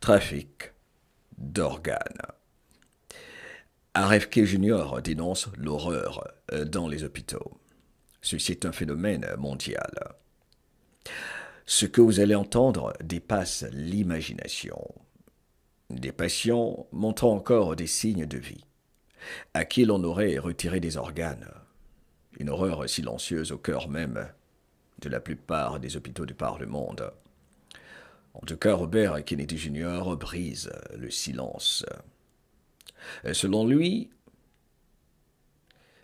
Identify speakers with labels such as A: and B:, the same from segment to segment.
A: Trafic d'organes. RFK Jr. dénonce l'horreur dans les hôpitaux. Ceci est un phénomène mondial. Ce que vous allez entendre dépasse l'imagination. Des patients montrant encore des signes de vie, à qui l'on aurait retiré des organes. Une horreur silencieuse au cœur même de la plupart des hôpitaux de par le monde. En tout cas, Robert Kennedy Jr. brise le silence. Selon lui,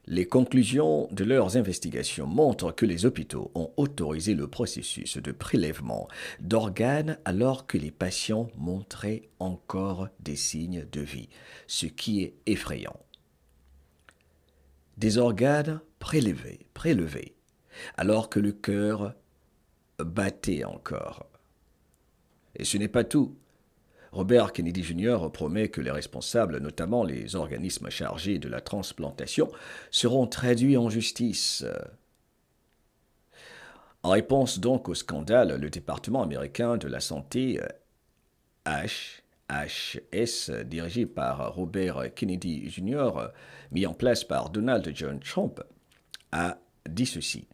A: les conclusions de leurs investigations montrent que les hôpitaux ont autorisé le processus de prélèvement d'organes alors que les patients montraient encore des signes de vie, ce qui est effrayant. Des organes prélevés, alors que le cœur battait encore. Et ce n'est pas tout. Robert Kennedy Jr. promet que les responsables, notamment les organismes chargés de la transplantation, seront traduits en justice. En réponse donc au scandale, le département américain de la santé, HHS, dirigé par Robert Kennedy Jr., mis en place par Donald John Trump, a dit ceci.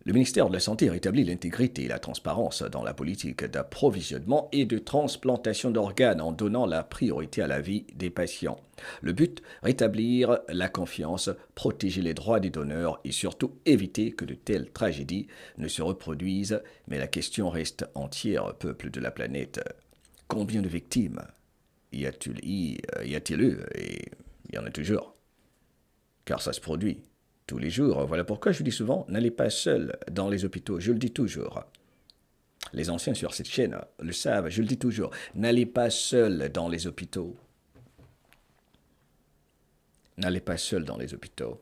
A: Le ministère de la Santé rétablit l'intégrité et la transparence dans la politique d'approvisionnement et de transplantation d'organes en donnant la priorité à la vie des patients. Le but, rétablir la confiance, protéger les droits des donneurs et surtout éviter que de telles tragédies ne se reproduisent. Mais la question reste entière, peuple de la planète. Combien de victimes y a-t-il eu? Et il y en a toujours. Car ça se produit tous les jours. Voilà pourquoi je dis souvent, n'allez pas seul dans les hôpitaux. Je le dis toujours. Les anciens sur cette chaîne le savent, je le dis toujours. N'allez pas seul dans les hôpitaux. N'allez pas seul dans les hôpitaux.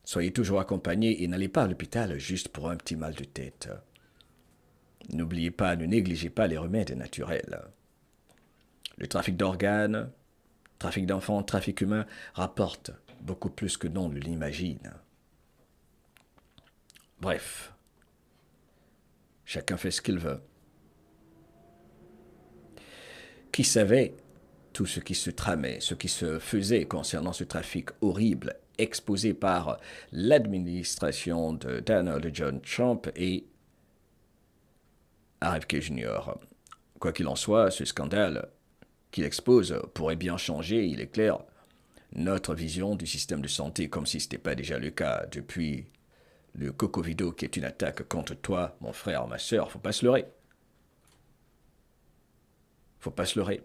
A: Soyez toujours accompagnés et n'allez pas à l'hôpital juste pour un petit mal de tête. N'oubliez pas, ne négligez pas les remèdes naturels. Le trafic d'organes, trafic d'enfants, trafic humain rapporte beaucoup plus que l'on ne l'imagine. Bref, chacun fait ce qu'il veut. Qui savait tout ce qui se tramait, ce qui se faisait concernant ce trafic horrible exposé par l'administration de Donald John Trump et RFK Jr. Quoi qu'il en soit, ce scandale qu'il expose pourrait bien changer, il est clair, notre vision du système de santé, comme si ce n'était pas déjà le cas depuis le Cocovido qui est une attaque contre toi, mon frère, ma sœur. Faut pas se leurrer. Faut pas se leurrer.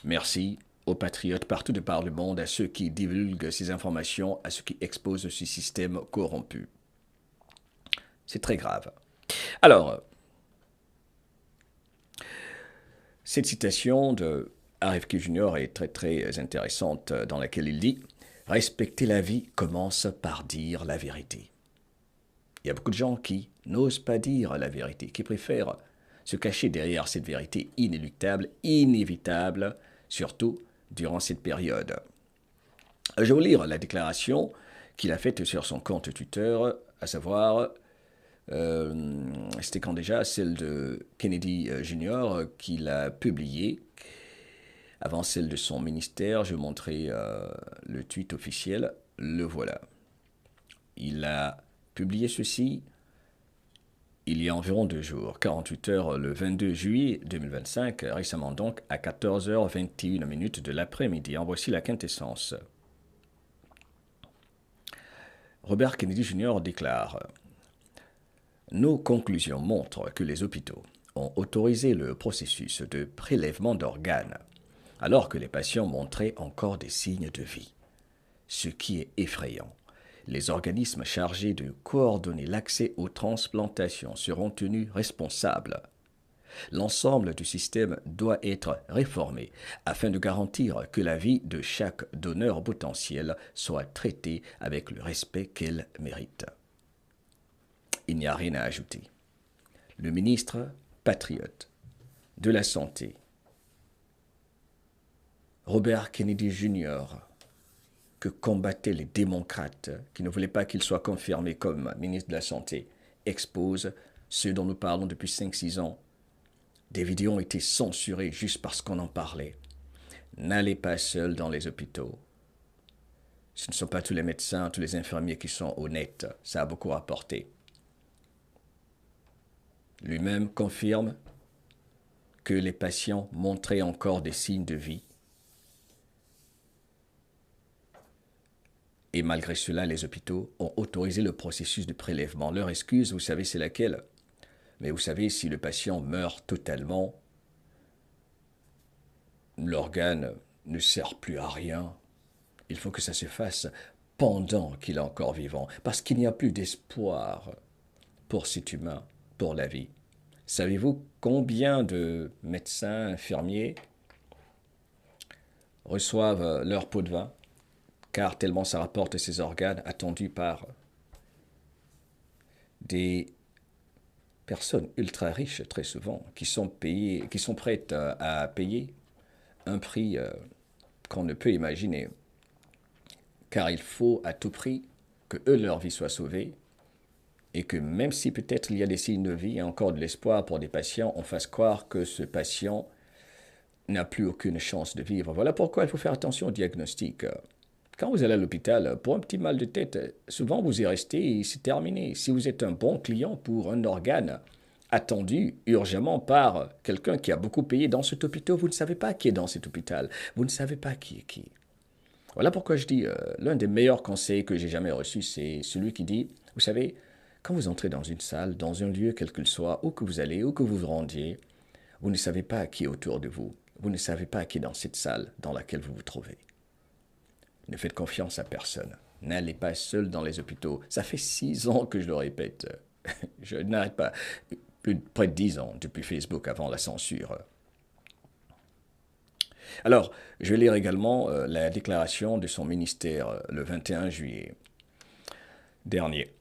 A: Merci aux patriotes partout de par le monde, à ceux qui divulguent ces informations, à ceux qui exposent ce système corrompu. C'est très grave. Alors, cette citation de RFK Jr. est très très intéressante, dans laquelle il dit « Respecter la vie commence par dire la vérité ». Il y a beaucoup de gens qui n'osent pas dire la vérité, qui préfèrent se cacher derrière cette vérité inéluctable, inévitable, surtout durant cette période. Je vais vous lire la déclaration qu'il a faite sur son compte Twitter, à savoir, c'était quand déjà, celle de Kennedy Jr. qu'il a publiée. Avant celle de son ministère, je vais montrer le tweet officiel, le voilà. Il a publié ceci il y a environ 2 jours, 48 heures, le 22 juillet 2025, récemment donc, à 14h21 de l'après-midi. En voici la quintessence. Robert Kennedy Jr. déclare « Nos conclusions montrent que les hôpitaux ont autorisé le processus de prélèvement d'organes alors que les patients montraient encore des signes de vie. Ce qui est effrayant. Les organismes chargés de coordonner l'accès aux transplantations seront tenus responsables. L'ensemble du système doit être réformé afin de garantir que la vie de chaque donneur potentiel soit traitée avec le respect qu'elle mérite. » Il n'y a rien à ajouter. Le ministre patriote de la Santé, Robert Kennedy Jr., que combattaient les démocrates, qui ne voulaient pas qu'il soit confirmé comme ministre de la Santé, expose ceux dont nous parlons depuis 5-6 ans. Des vidéos ont été censurées juste parce qu'on en parlait. N'allez pas seul dans les hôpitaux. Ce ne sont pas tous les médecins, tous les infirmiers qui sont honnêtes. Ça a beaucoup rapporté. Lui-même confirme que les patients montraient encore des signes de vie. Et malgré cela, les hôpitaux ont autorisé le processus de prélèvement. Leur excuse, vous savez, c'est laquelle? Mais vous savez, si le patient meurt totalement, l'organe ne sert plus à rien. Il faut que ça se fasse pendant qu'il est encore vivant, parce qu'il n'y a plus d'espoir pour cet humain, pour la vie. Savez-vous combien de médecins, infirmiers reçoivent leur pot de vin, car tellement ça rapporte ces organes attendus par des personnes ultra riches, très souvent, qui sont prêtes à payer un prix qu'on ne peut imaginer, car il faut à tout prix que eux, leur vie soit sauvée, et que même si peut-être il y a des signes de vie et encore de l'espoir pour des patients, on fasse croire que ce patient n'a plus aucune chance de vivre. Voilà pourquoi il faut faire attention au diagnostic. Quand vous allez à l'hôpital, pour un petit mal de tête, souvent vous y restez et c'est terminé. Si vous êtes un bon client pour un organe attendu urgemment par quelqu'un qui a beaucoup payé dans cet hôpital, vous ne savez pas qui est dans cet hôpital. Vous ne savez pas qui est qui. Voilà pourquoi je dis, l'un des meilleurs conseils que j'ai jamais reçus, c'est celui qui dit, vous savez, quand vous entrez dans une salle, dans un lieu quel qu'il soit, où que vous allez, où que vous vous rendiez, vous ne savez pas qui est autour de vous. Vous ne savez pas qui est dans cette salle dans laquelle vous vous trouvez. Ne faites confiance à personne. N'allez pas seul dans les hôpitaux. Ça fait 6 ans que je le répète. Je n'arrête pas. Près de 10 ans depuis Facebook avant la censure. Alors, je vais lire également la déclaration de son ministère le 21 juillet dernier.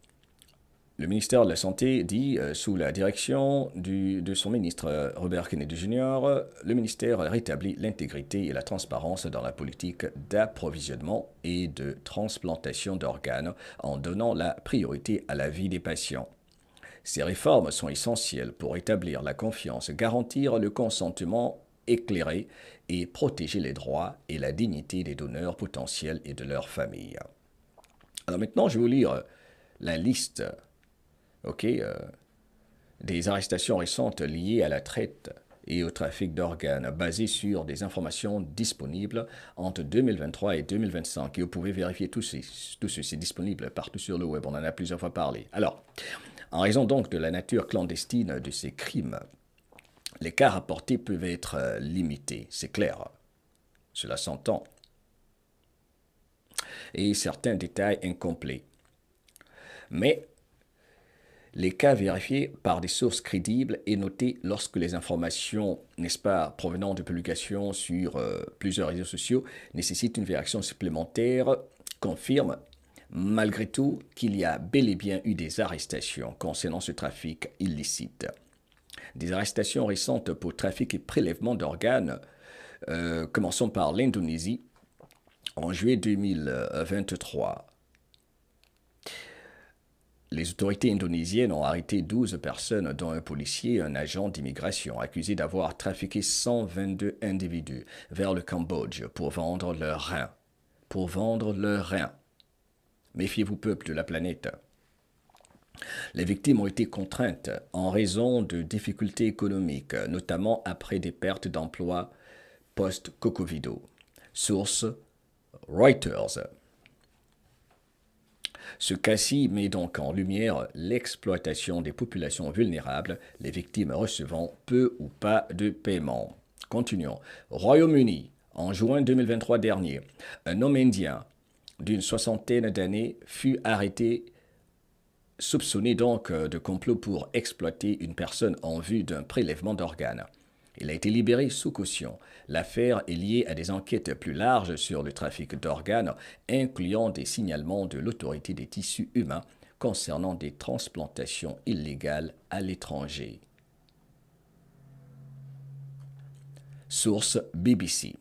A: Le ministère de la Santé dit, sous la direction de son ministre Robert Kennedy Jr., le ministère rétablit l'intégrité et la transparence dans la politique d'approvisionnement et de transplantation d'organes en donnant la priorité à la vie des patients. Ces réformes sont essentielles pour établir la confiance, garantir le consentement éclairé et protéger les droits et la dignité des donneurs potentiels et de leurs familles. Alors maintenant, je vais vous lire la liste des arrestations récentes liées à la traite et au trafic d'organes basées sur des informations disponibles entre 2023 et 2025. Et vous pouvez vérifier tout ceci disponible partout sur le web. On en a plusieurs fois parlé. Alors, en raison donc de la nature clandestine de ces crimes, les cas rapportés peuvent être limités, c'est clair. Cela s'entend. Et certains détails incomplets. Mais les cas vérifiés par des sources crédibles et notés lorsque les informations, n'est-ce pas, provenant de publications sur plusieurs réseaux sociaux nécessitent une vérification supplémentaire, confirment malgré tout qu'il y a bel et bien eu des arrestations concernant ce trafic illicite. Des arrestations récentes pour trafic et prélèvement d'organes, commençons par l'Indonésie en juillet 2023. Les autorités indonésiennes ont arrêté 12 personnes, dont un policier et un agent d'immigration, accusés d'avoir trafiqué 122 individus vers le Cambodge pour vendre leurs reins. Méfiez-vous, peuple de la planète. Les victimes ont été contraintes en raison de difficultés économiques, notamment après des pertes d'emploi post-Cocovido. Source Reuters. Ce cas-ci met donc en lumière l'exploitation des populations vulnérables, les victimes recevant peu ou pas de paiement. Continuons. Royaume-Uni, en juin 2023 dernier, un homme indien d'une 60aine d'années fut arrêté, soupçonné donc de complot pour exploiter une personne en vue d'un prélèvement d'organes. Il a été libéré sous caution. L'affaire est liée à des enquêtes plus larges sur le trafic d'organes, incluant des signalements de l'autorité des tissus humains concernant des transplantations illégales à l'étranger. Source BBC.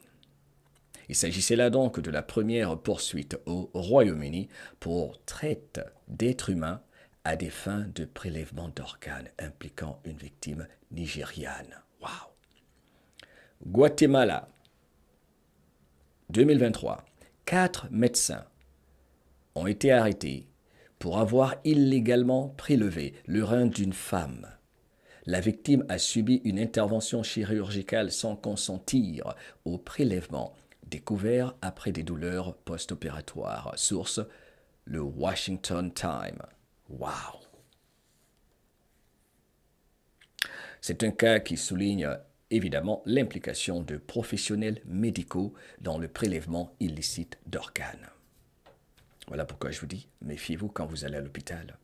A: Il s'agissait là donc de la première poursuite au Royaume-Uni pour traite d'êtres humains à des fins de prélèvement d'organes impliquant une victime nigériane. Wow. Guatemala, 2023. 4 médecins ont été arrêtés pour avoir illégalement prélevé le rein d'une femme. La victime a subi une intervention chirurgicale sans consentir au prélèvement, découvert après des douleurs post-opératoires. Source, le Washington Times. Wow! C'est un cas qui souligne évidemment l'implication de professionnels médicaux dans le prélèvement illicite d'organes. Voilà pourquoi je vous dis, méfiez-vous quand vous allez à l'hôpital.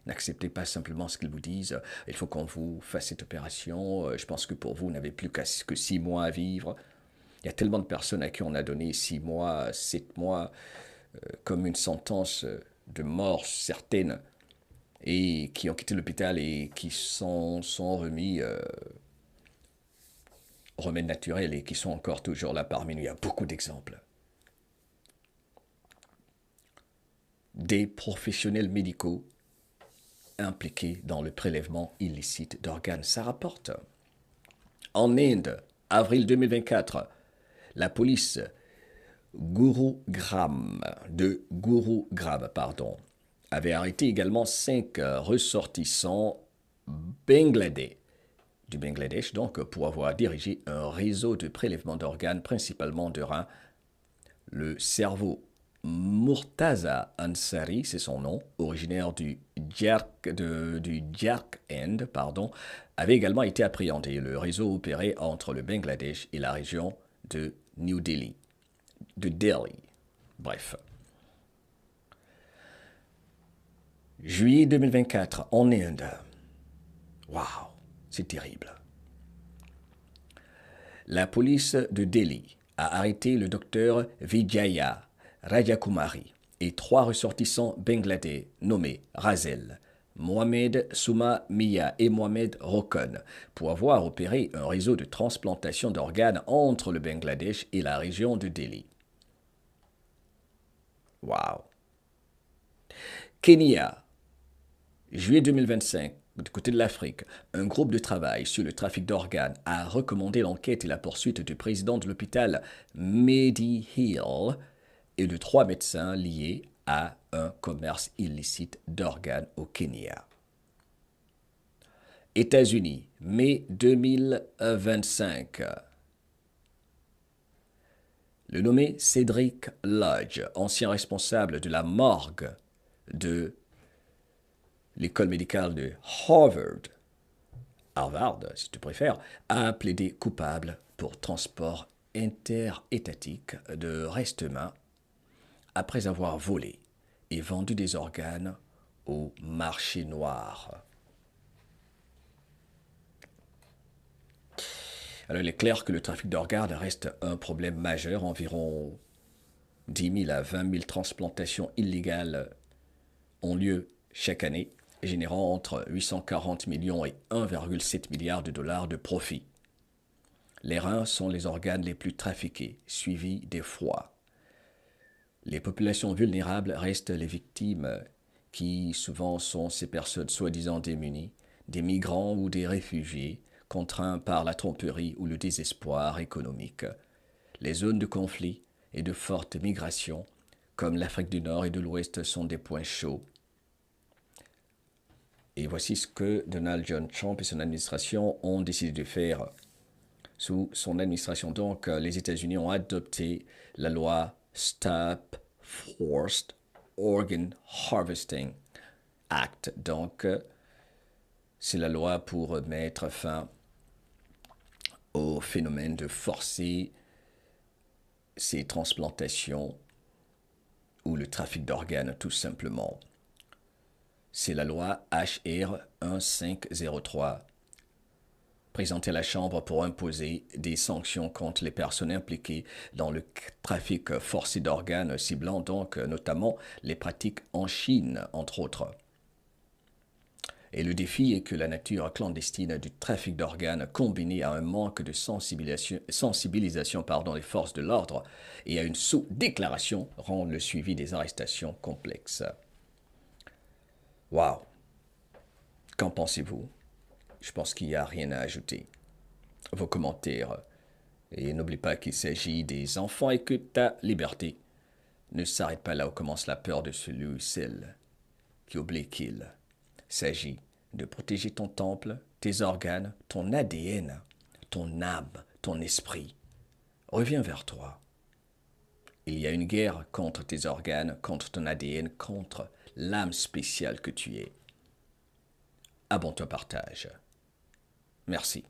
A: N'acceptez pas simplement ce qu'ils vous disent. Il faut qu'on vous fasse cette opération. Je pense que pour vous, vous n'avez plus que 6 mois à vivre. Il y a tellement de personnes à qui on a donné 6 mois, 7 mois, comme une sentence de mort certaine, et qui ont quitté l'hôpital et qui sont remis au remède naturel et qui sont encore toujours là parmi nous. Il y a beaucoup d'exemples. Des professionnels médicaux impliqués dans le prélèvement illicite d'organes. Ça rapporte. En Inde, avril 2024, la police Gurugram avait arrêté également 5 ressortissants du Bangladesh, donc pour avoir dirigé un réseau de prélèvement d'organes, principalement de reins. Le cerveau Murtaza Ansari, c'est son nom, originaire du Jharkhand, avait également été appréhendé. Le réseau opérait entre le Bangladesh et la région de New Delhi. Bref. Juillet 2024, en Inde. Waouh, c'est terrible. La police de Delhi a arrêté le docteur Vijaya Rajakumari et 3 ressortissants bangladais nommés Razel, Mohamed Souma Mia et Mohamed Rokon pour avoir opéré un réseau de transplantation d'organes entre le Bangladesh et la région de Delhi. Wow. Kenya, juillet 2025, du côté de l'Afrique, un groupe de travail sur le trafic d'organes a recommandé l'enquête et la poursuite du président de l'hôpital Mediheal et de 3 médecins liés à un commerce illicite d'organes au Kenya. États-Unis, mai 2025. Le nommé Cédric Lodge, ancien responsable de la morgue de l'école médicale de Harvard, si tu préfères, a plaidé coupable pour transport interétatique de restes humains après avoir volé et vendu des organes au marché noir. Alors, il est clair que le trafic d'organes reste un problème majeur. Environ 10 000 à 20 000 transplantations illégales ont lieu chaque année, générant entre 840 millions et 1,7 milliard de dollars de profit. Les reins sont les organes les plus trafiqués, suivis des foies. Les populations vulnérables restent les victimes qui souvent sont ces personnes soi-disant démunies, des migrants ou des réfugiés, contraints par la tromperie ou le désespoir économique. Les zones de conflit et de forte migration, comme l'Afrique du Nord et de l'Ouest, sont des points chauds. Et voici ce que Donald John Trump et son administration ont décidé de faire. Sous son administration, donc, les États-Unis ont adopté la loi Stop Forced Organ Harvesting Act. Donc, c'est la loi pour mettre fin au phénomène de forcer ces transplantations ou le trafic d'organes, tout simplement. C'est la loi HR 1503, présentée à la Chambre pour imposer des sanctions contre les personnes impliquées dans le trafic forcé d'organes, ciblant donc notamment les pratiques en Chine, entre autres. Et le défi est que la nature clandestine du trafic d'organes, combinée à un manque de sensibilisation des forces de l'ordre et à une sous-déclaration, rend le suivi des arrestations complexe. Waouh! Qu'en pensez-vous? Je pense qu'il n'y a rien à ajouter. Vos commentaires. Et n'oublie pas qu'il s'agit des enfants et que ta liberté ne s'arrête pas là où commence la peur de celui ou celle qui oublie qu'il s'agit de protéger ton temple, tes organes, ton ADN, ton âme, ton esprit. Reviens vers toi. Il y a une guerre contre tes organes, contre ton ADN, contre l'âme spéciale que tu es. Abonne-toi, partage. Merci.